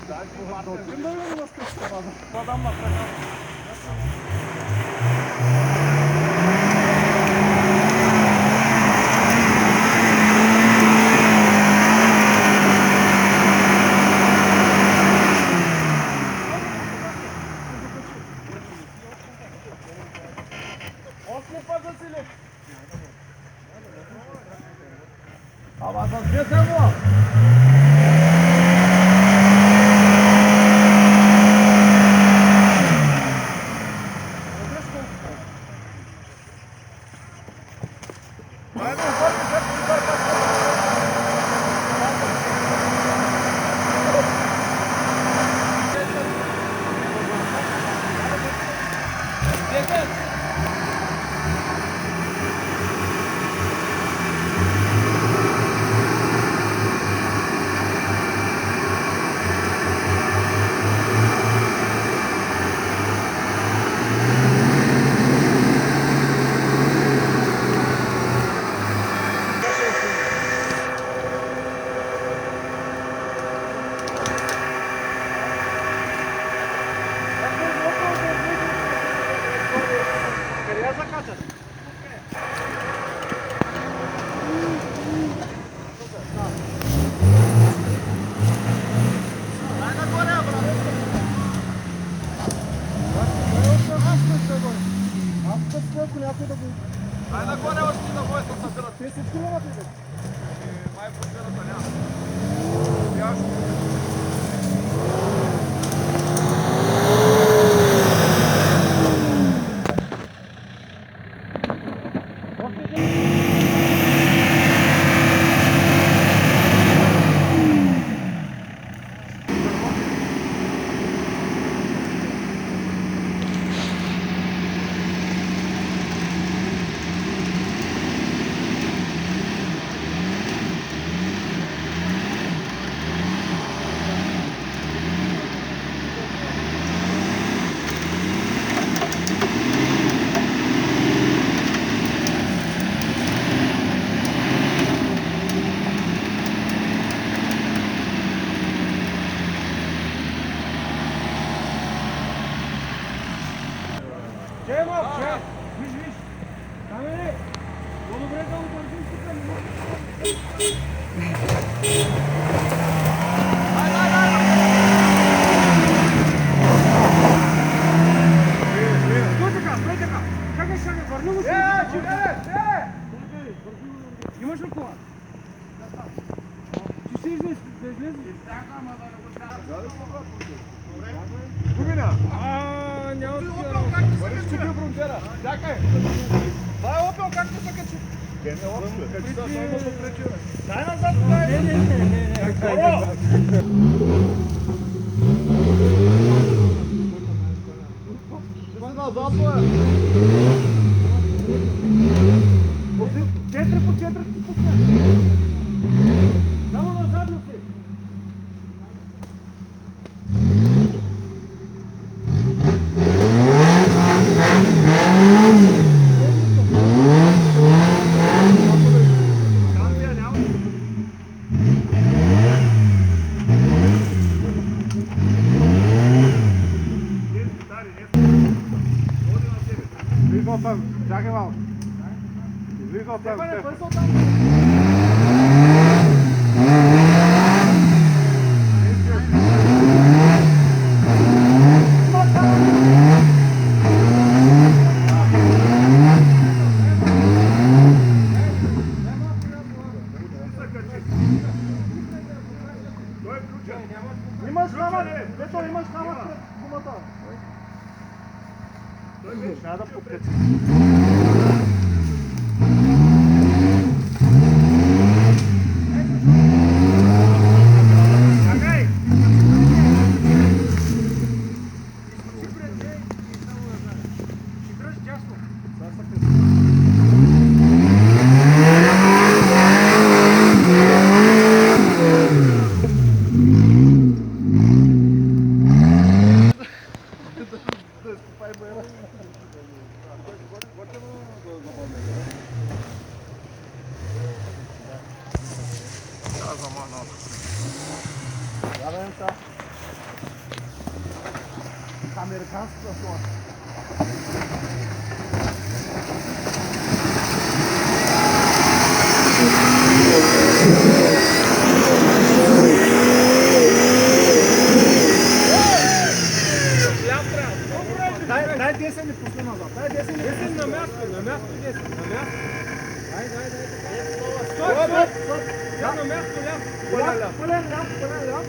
Kim böyle mi nasıl kaçtı adam? Bu adamla bırakalım. Aí agora eu acho que não vou essa temperatura. 30 km. Vai funcionar italiano. Eu acho Zaraz, американската това. Дай 10 ми пусни назад. Дай 10 ми пусни на място 10, на място. Дай. Стоп. Да, на място ляв. Пълен ляв.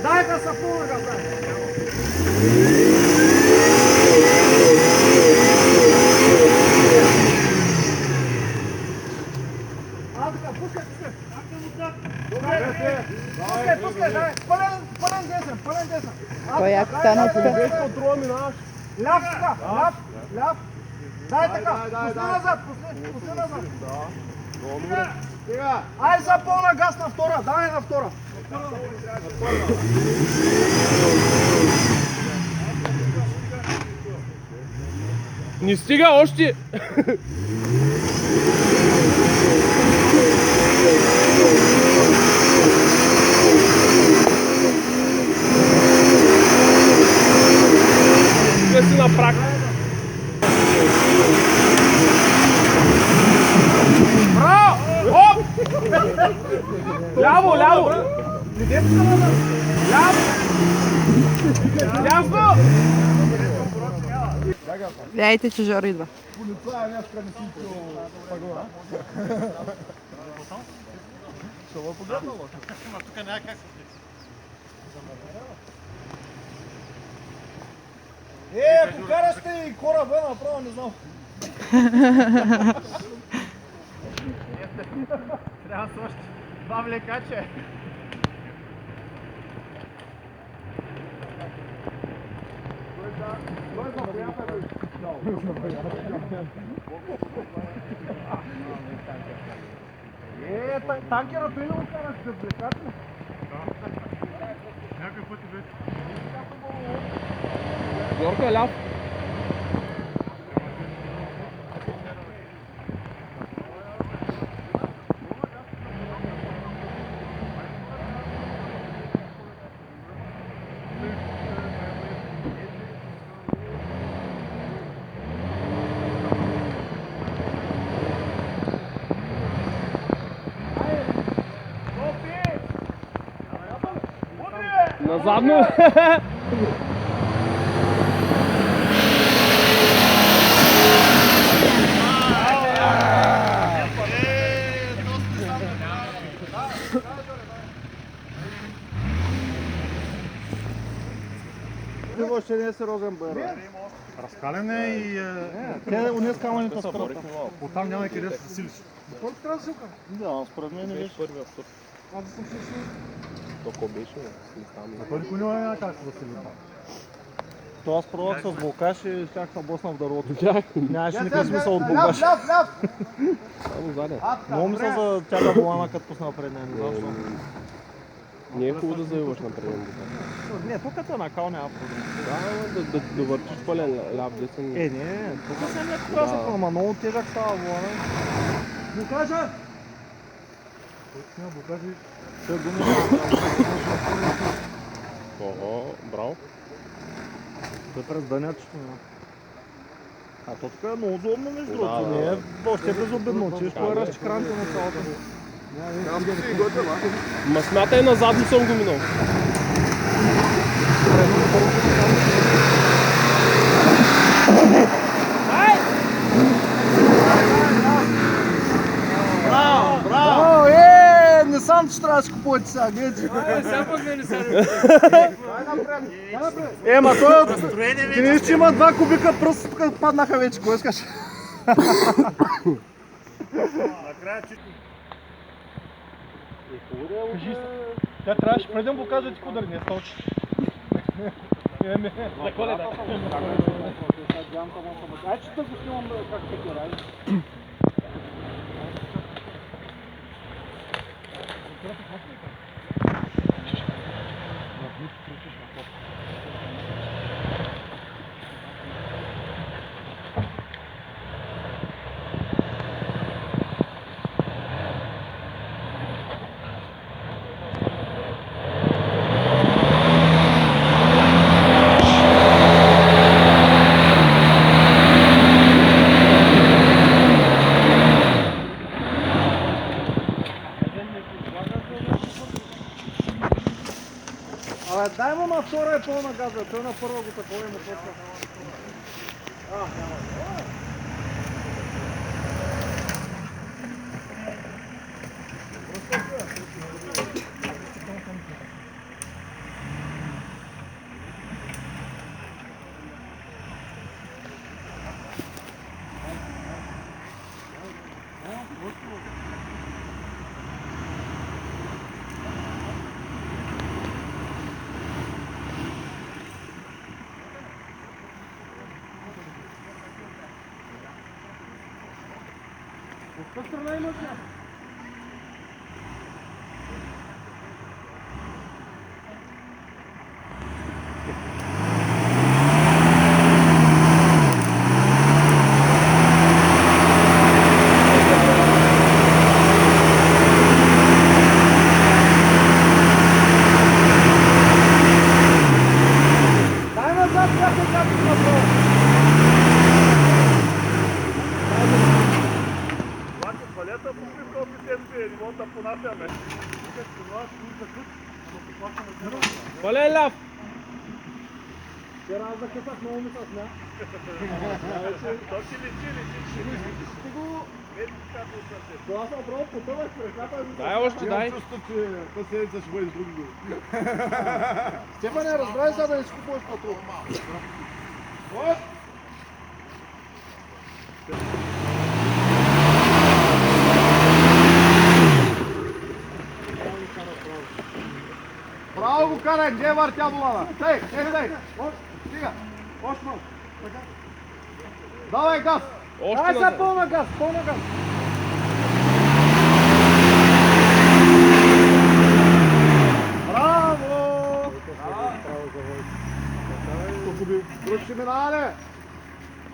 Дай да са пълна газ, дай. Така, пускай. Пускай, дай. Пълен десен. Коя станахте? Без контрола минаваш. Ляв така, ляв. Дай така, пусни назад. Добре. Ай за пълна газ на втора, давай на втора. Не стига още. Да си на прак. Браво! Оп! Ляво! Ляво! Гледайте, че Жоро идва. Полицая днеска не си чул пагора. Що го погледнало? Тук няма как се Покараш те и кораба направо, не знам. трябва с още два влекача. Танкерът и не го караш да влекача. Някой път и вече. Зорка, ляв. Назадно. Диво ще не е сериозен бър. Разкален е и... Те унес камъните спрата. Оттам няма и къде да се силиш. Първо трябва да силка. Да, според мен не беше. Първия втор. Аз да съм шиши. Токо беше, На той никой няма как да се лита. То аз пробвах с блокаж и щях да блъсна в дървото. Нямаше Е, никакъв смисъл от блокаж. Само заден. Много мисля за тяга волана, като пусна пред нея. Не знам защо. Не е хубаво да завиваш на преден. Не, тук като е накал няма проблем. Да довърчиш пълен ляв десен. Не, тук съм леко красък, ама много тежък става волана. Блокажа! Блокажи. Той гуми. Ого, браво. Той през дънячето. А то тук е много злобно между Да, другото. да. Не е въобще безобидно. Чеш кой разчи кранта на цялата. Ма смятай назадно съм го минал. Браво! Не сам че трябваше купувате сега, гледайте. Ма той ти виж, че има 2 кубика пръст, тук паднаха вече, кой искаш? Тя трябваше преди да му покажа ти удари, не сточи. За Коледа. Ай, че да го снимам как се прави. Дай му на втора е пълна газа, той на първа го такова има точно. Каква страна има тя? Дай назад, как направо. Палета покривка офицерите, ремонта понасяме. Пълен ляв! Вчера аз закъсах, много ми се сня. То си личи. Това съм направо потъвах, Дай още, дай. чувство, че тази седмица ще бъдеш други думи. Стефане, разбрай сега да не си купуваш патрул. Право го карай, где е въртя волана? Дай, стига, още малко. Давай газ! Още Дай сега назад. пълна газ, пълна газ! Браво! Тук би, друг ще минава,